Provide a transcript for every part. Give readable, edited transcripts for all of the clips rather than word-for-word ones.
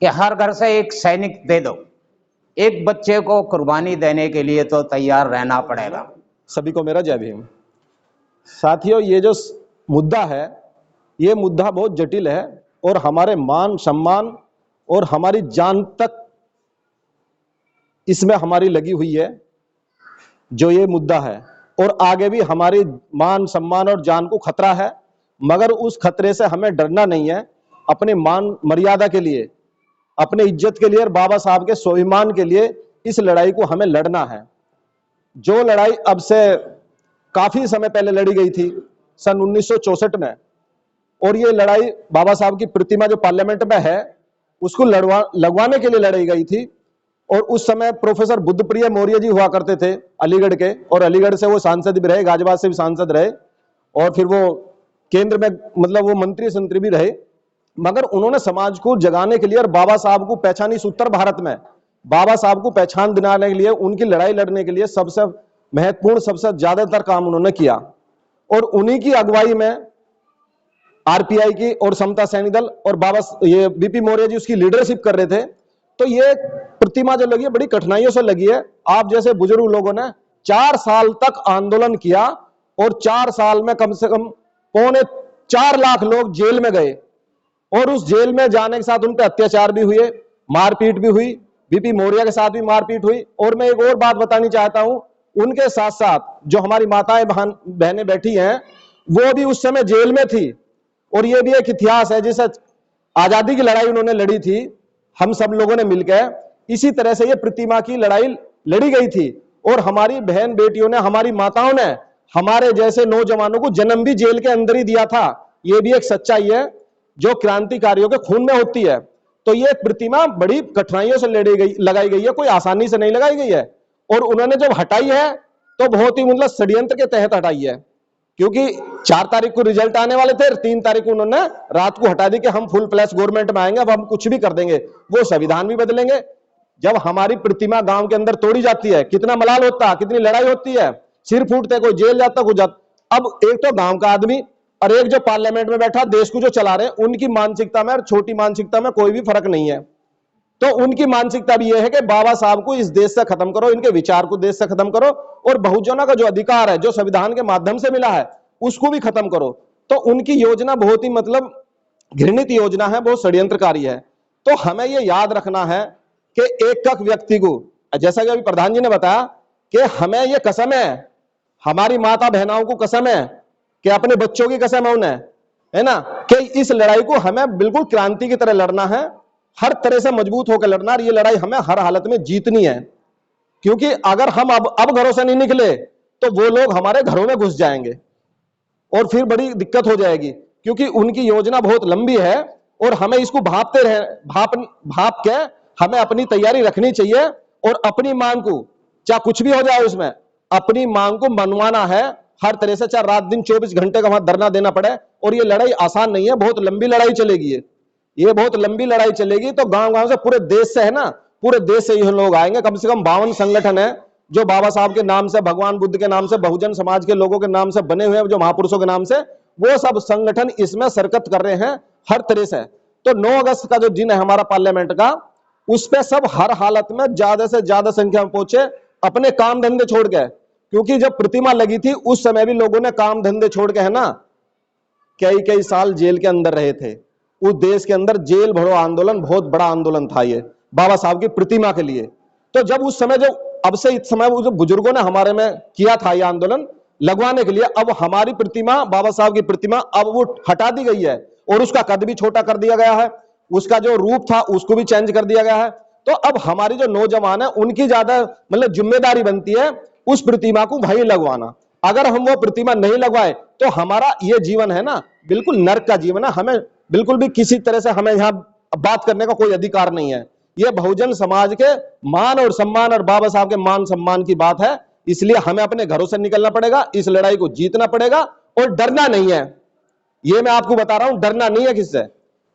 कि हर घर से एक सैनिक दे दो, एक बच्चे को कुर्बानी देने के लिए तो तैयार रहना पड़ेगा। सभी को मेरा जय भीम। साथियों, ये जो मुद्दा है, ये मुद्दा बहुत जटिल है और हमारे मान सम्मान और हमारी जान तक इसमें हमारी लगी हुई है। जो ये मुद्दा है, और आगे भी हमारी मान सम्मान और जान को खतरा है, मगर उस खतरे से हमें डरना नहीं है। अपने मान मर्यादा के लिए, अपने इज्जत के लिए और बाबा साहब के स्वाभिमान के लिए इस लड़ाई को हमें लड़ना है। जो लड़ाई अब से काफी समय पहले लड़ी गई थी, सन 1964 में, और ये लड़ाई बाबा साहब की प्रतिमा जो पार्लियामेंट में है उसको लगवाने के लिए लड़ी गई थी। और उस समय प्रोफेसर बुद्धप्रिय मौर्य जी हुआ करते थे अलीगढ़ के, और अलीगढ़ से वो सांसद भी रहे, गाजियाबाद से भी सांसद रहे, और फिर वो केंद्र में मतलब वो मंत्री संतरी भी रहे। मगर उन्होंने समाज को जगाने के लिए और बाबा साहब को पहचानी, इस उत्तर भारत में बाबा साहब को पहचान दिलाने के लिए, उनकी लड़ाई लड़ने के लिए सबसे महत्वपूर्ण, सबसे ज्यादातर काम उन्होंने किया। और उन्हीं की अगुवाई में आरपीआई की और समता सैनिक दल और बाबा ये बीपी मौर्य जी उसकी लीडरशिप कर रहे थे। तो ये प्रतिमा जो लगी है बड़ी कठिनाइयों से लगी है। आप जैसे बुजुर्ग लोगों ने 4 साल तक आंदोलन किया और 4 साल में कम से कम 4.25 लाख लोग जेल में गए, और उस जेल में जाने के साथ उन पर अत्याचार भी हुए, मारपीट भी हुई, बीपी मौर्य के साथ भी मारपीट हुई। और मैं एक और बात बतानी चाहता हूं, उनके साथ साथ जो हमारी माताएं बहनें बैठी हैं वो भी उस समय जेल में थी। और ये भी एक इतिहास है, जिस आजादी की लड़ाई उन्होंने लड़ी थी, हम सब लोगों ने मिलकर, इसी तरह से ये प्रतिमा की लड़ाई लड़ी गई थी। और हमारी बहन बेटियों ने, हमारी माताओं ने हमारे जैसे नौजवानों को जन्म भी जेल के अंदर ही दिया था। ये भी एक सच्चाई है जो क्रांतिकारियों के खून में होती है। तो ये प्रतिमा बड़ी कठिनाइयों से लगाई गई है, कोई आसानी से नहीं लगाई गई है। और उन्होंने जब हटाई है तो बहुत ही मतलब षड्यंत्र के तहत हटाई है, क्योंकि 4 तारीख को रिजल्ट आने वाले थे, 3 तारीख को उन्होंने रात को हटा दी कि हम फुल फ्लैश गवर्नमेंट में आएंगे, अब हम कुछ भी कर देंगे, वो संविधान भी बदलेंगे। जब हमारी प्रतिमा गांव के अंदर तोड़ी जाती है, कितना मलाल होता, कितनी लड़ाई होती है, सिर फूटते, कोई जेल जाता, कुछ जाता। अब एक तो गांव का आदमी और एक जो पार्लियामेंट में बैठा देश को जो चला रहे हैं, उनकी मानसिकता में और छोटी मानसिकता में कोई भी फर्क नहीं है। तो उनकी मानसिकता भी यह है कि बाबा साहब को इस देश से खत्म करो, इनके विचार को देश से खत्म करो, और बहुजनों का जो अधिकार है जो संविधान के माध्यम से मिला है उसको भी खत्म करो। तो उनकी योजना बहुत ही मतलब घृणित योजना है, बहुत षड्यंत्रकारी है। तो हमें यह याद रखना है कि एक व्यक्ति को, जैसा कि अभी प्रधान जी ने बताया, कि हमें यह कसम है, हमारी माता बहनाओं को कसम है, कि अपने बच्चों की कसम है उन्हें, है ना, कि इस लड़ाई को हमें बिल्कुल क्रांति की तरह लड़ना है, हर तरह से मजबूत होकर लड़ना। और ये लड़ाई हमें हर हालत में जीतनी है, क्योंकि अगर हम अब घरों से नहीं निकले तो वो लोग हमारे घरों में घुस जाएंगे और फिर बड़ी दिक्कत हो जाएगी, क्योंकि उनकी योजना बहुत लंबी है। और हमें इसको भापते रहे, भाप के हमें अपनी तैयारी रखनी चाहिए, और अपनी मांग को, चाहे कुछ भी हो जाए उसमें, अपनी मांग को मनवाना है हर तरह से, चाहे रात दिन 24 घंटे का वहां धरना देना पड़े। और ये लड़ाई आसान नहीं है, बहुत लंबी लड़ाई चलेगी, ये बहुत लंबी लड़ाई चलेगी। तो गांव गांव से, पूरे देश से, है ना, पूरे देश से ये लोग आएंगे। कम से कम 52 संगठन है जो बाबा साहब के नाम से, भगवान बुद्ध के नाम से, बहुजन समाज के लोगों के नाम से बने हुए हैं, जो महापुरुषों के नाम से, वो सब संगठन इसमें शिरकत कर रहे हैं हर तरह से। तो 9 अगस्त का जो दिन है हमारा पार्लियामेंट का, उस पर सब हर हालत में ज्यादा से ज्यादा संख्या में पहुंचे, अपने काम धंधे छोड़ के, क्योंकि जब प्रतिमा लगी थी उस समय भी लोगों ने काम धंधे छोड़ के, है ना, कई साल जेल के अंदर रहे थे। उस देश के अंदर जेल भरो आंदोलन बहुत बड़ा आंदोलन था ये बाबा साहब की प्रतिमा के लिए। तो जब उस समय, जो अब से इस समय वो जो बुजुर्गों ने हमारे में किया था ये आंदोलन लगवाने के लिए, अब हमारी प्रतिमा, बाबा साहब की प्रतिमा, अब वो हटा दी गई है और उसका कद भी छोटा कर दिया गया है, उसका जो रूप था उसको भी चेंज कर दिया गया है। तो अब हमारी जो नौजवान है उनकी ज्यादा मतलब जिम्मेदारी बनती है उस प्रतिमा को वहीं लगवाना। अगर हम वो प्रतिमा नहीं लगवाए तो हमारा ये जीवन है ना, बिल्कुल नर्क का जीवन है। हमें बिल्कुल भी किसी तरह से हमें यहाँ बात करने का कोई अधिकार नहीं है। ये बहुजन समाज के मान और सम्मान और बाबा साहब के मान सम्मान की बात है, इसलिए हमें अपने घरों से निकलना पड़ेगा, इस लड़ाई को जीतना पड़ेगा और डरना नहीं है। ये मैं आपको बता रहा हूं, डरना नहीं है किससे,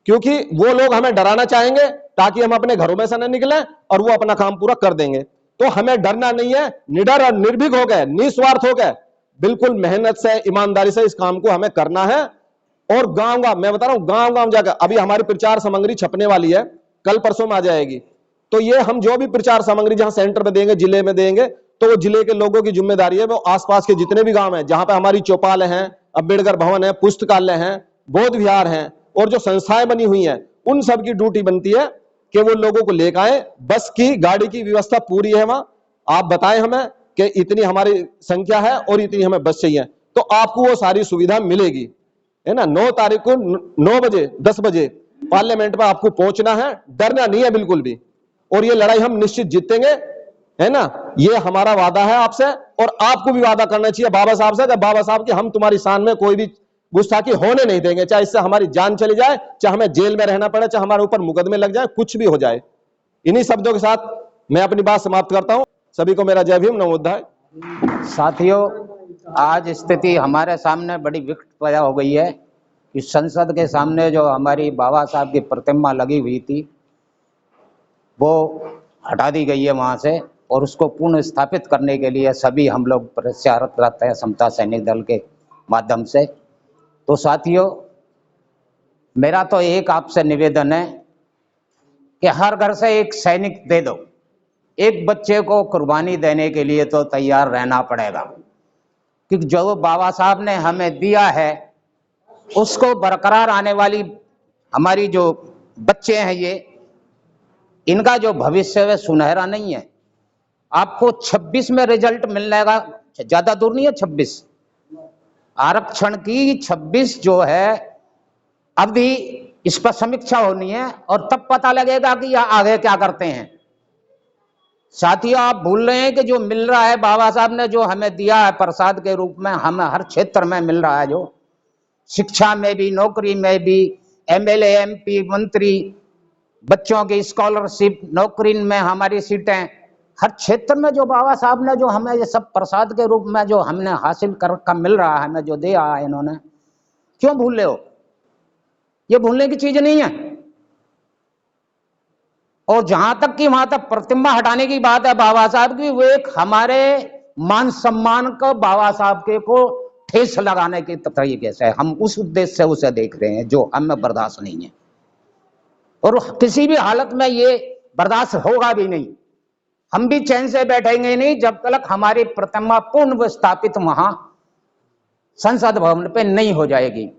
क्योंकि वो लोग हमें डराना चाहेंगे ताकि हम अपने घरों में से न निकलें, और वो अपना काम पूरा कर देंगे। तो हमें डरना नहीं है, निडर और निर्भीक हो गए, निस्वार्थ हो गए, बिल्कुल मेहनत से, ईमानदारी से इस काम को हमें करना है। और गांव गांव, मैं बता रहा हूं, गांव गांव जाकर, अभी हमारी प्रचार सामग्री छपने वाली है, कल परसों में आ जाएगी। तो ये हम जो भी प्रचार सामग्री जहां सेंटर में देंगे, जिले में देंगे, तो वो जिले के लोगों की जिम्मेदारी है, वो आसपास के जितने भी गांव हैं जहां पे हमारी चौपाल हैं, अम्बेडकर भवन है, पुस्तकालय हैं, बौद्ध विहार हैं और जो संस्थाएं बनी हुई हैं, उन सब की ड्यूटी बनती है कि वो लोगों को लेकर आए। बस की गाड़ी की व्यवस्था पूरी है वहां। आप बताएं हमें कि इतनी हमारी संख्या है और इतनी हमें बस चाहिए, तो आपको वो सारी सुविधा मिलेगी, है ना। 9 तारीख को 9 बजे 10 बजे पार्लियामेंट में आपको पहुंचना है, डरना नहीं है बिल्कुल भी, और ये लड़ाई हम निश्चित जीतेंगे, है ना। ये हमारा वादा है आपसे, और आपको भी वादा करना चाहिए बाबा साहब से, बाबा साहब की हम तुम्हारी शान में कोई भी गुस्ताखी होने नहीं देंगे, चाहे इससे हमारी जान चली जाए, चाहे हमें जेल में रहना पड़े, चाहे हमारे ऊपर मुकदमे लग जाए, कुछ भी हो जाए। इन्हीं शब्दों के साथ मैं अपनी बात समाप्त करता हूं। सभी को मेरा जय भीम, नमो बुद्धाय। साथियों, आज स्थिति हमारे सामने बड़ी विकट पैदा हो गई है कि संसद के सामने जो हमारी बाबा साहब की प्रतिमा लगी हुई थी वो हटा दी गई है वहां से, और उसको पुनः स्थापित करने के लिए सभी हम लोग प्रयासरत रहते हैं समता सैनिक दल के माध्यम से। तो साथियों, मेरा तो एक आपसे निवेदन है कि हर घर से एक सैनिक दे दो। एक बच्चे को कुर्बानी देने के लिए तो तैयार रहना पड़ेगा, क्योंकि जो बाबा साहब ने हमें दिया है उसको बरकरार आने वाली हमारी जो बच्चे हैं, ये इनका जो भविष्य है सुनहरा नहीं है। आपको 26 में रिजल्ट मिलने का ज्यादा दूर नहीं है। 26 आरक्षण की 26 जो है अभी इस पर समीक्षा होनी है, और तब पता लगेगा कि यह आगे क्या करते हैं। साथियों, आप भूल रहे हैं कि जो मिल रहा है बाबा साहब ने जो हमें दिया है प्रसाद के रूप में, हमें हर क्षेत्र में मिल रहा है, जो शिक्षा में भी, नौकरी में भी, एमएलए एमपी मंत्री, बच्चों की स्कॉलरशिप, नौकरी में हमारी सीटें, हर क्षेत्र में जो बाबा साहब ने जो हमें ये सब प्रसाद के रूप में जो हमने हासिल कर मिल रहा है, हमें जो दिया है इन्होंने, क्यों भूल रहे हो? ये भूलने की चीज नहीं है। और जहां तक कि वहां तक प्रतिमा हटाने की बात है बाबा साहब की, वो एक हमारे मान सम्मान को बाबा साहब के को ठेस लगाने के तरीके से हम उस उद्देश्य से उसे देख रहे हैं, जो हमें बर्दाश्त नहीं है, और किसी भी हालत में ये बर्दाश्त होगा भी नहीं। हम भी चैन से बैठेंगे नहीं जब तक हमारी प्रतिमा पूर्ण स्थापित वहां संसद भवन पे नहीं हो जाएगी।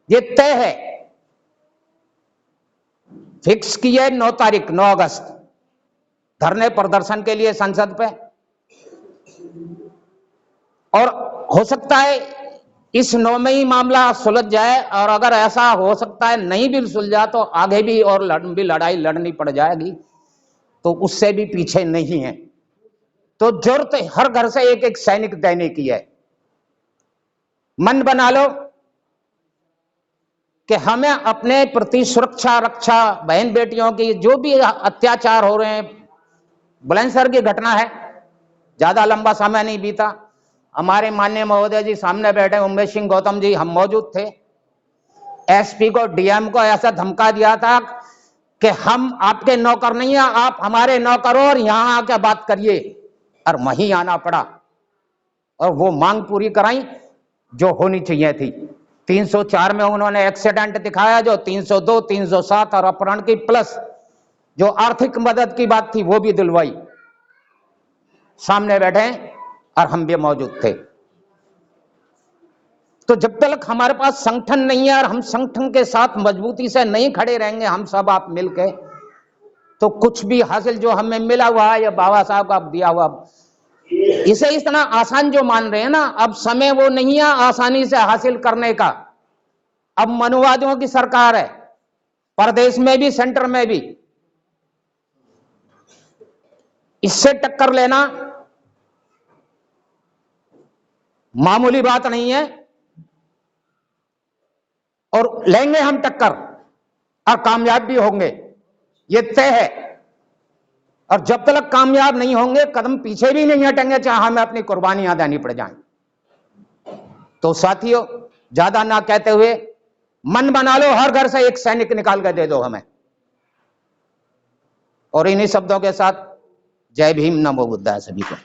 ये तय है, फिक्स की है 9 तारीख 9 अगस्त धरने प्रदर्शन के लिए संसद पे। और हो सकता है इस 9 में ही मामला सुलझ जाए, और अगर ऐसा हो सकता है नहीं भी सुलझा तो आगे भी और लंबी लड़ाई लड़नी पड़ जाएगी, तो उससे भी पीछे नहीं है। तो जरूरत हर घर से एक एक सैनिक देने की है। मन बना लो कि हमें अपने प्रति सुरक्षा रक्षा, बहन बेटियों की जो भी अत्याचार हो रहे हैं, बुलंदशहर की घटना है, ज्यादा लंबा समय नहीं बीता, हमारे माननीय महोदय जी सामने बैठे उमेश सिंह गौतम जी, हम मौजूद थे। एसपी को, डीएम को ऐसा धमका दिया था कि हम आपके नौकर नहीं है, आप हमारे नौकर हो और यहां आके बात करिए, और वहीं आना पड़ा और वो मांग पूरी कराई जो होनी चाहिए थी। 304 में उन्होंने एक्सीडेंट दिखाया, जो 302, 307 और अपहरण की प्लस जो आर्थिक मदद की बात थी वो भी दिलवाई। सामने बैठे और हम भी मौजूद थे। तो जब तक हमारे पास संगठन नहीं है और हम संगठन के साथ मजबूती से नहीं खड़े रहेंगे, हम सब आप मिलके, तो कुछ भी हासिल जो हमें मिला हुआ है या बाबा साहब का दिया हुआ, इसे इतना आसान जो मान रहे हैं ना, अब समय वो नहीं है आसानी से हासिल करने का। अब मनुवादियों की सरकार है, प्रदेश में भी सेंटर में भी। इससे टक्कर लेना मामूली बात नहीं है, और लेंगे हम टक्कर और कामयाब भी होंगे, ये तय है। और जब तक कामयाब नहीं होंगे कदम पीछे भी नहीं हटेंगे, चाहे हमें अपनी कुर्बानियां देनी पड़ जाएं। तो साथियों, ज्यादा ना कहते हुए मन बना लो, हर घर से एक सैनिक निकाल कर दे दो हमें। और इन्हीं शब्दों के साथ जय भीम, नमो बुद्धाय सभी को।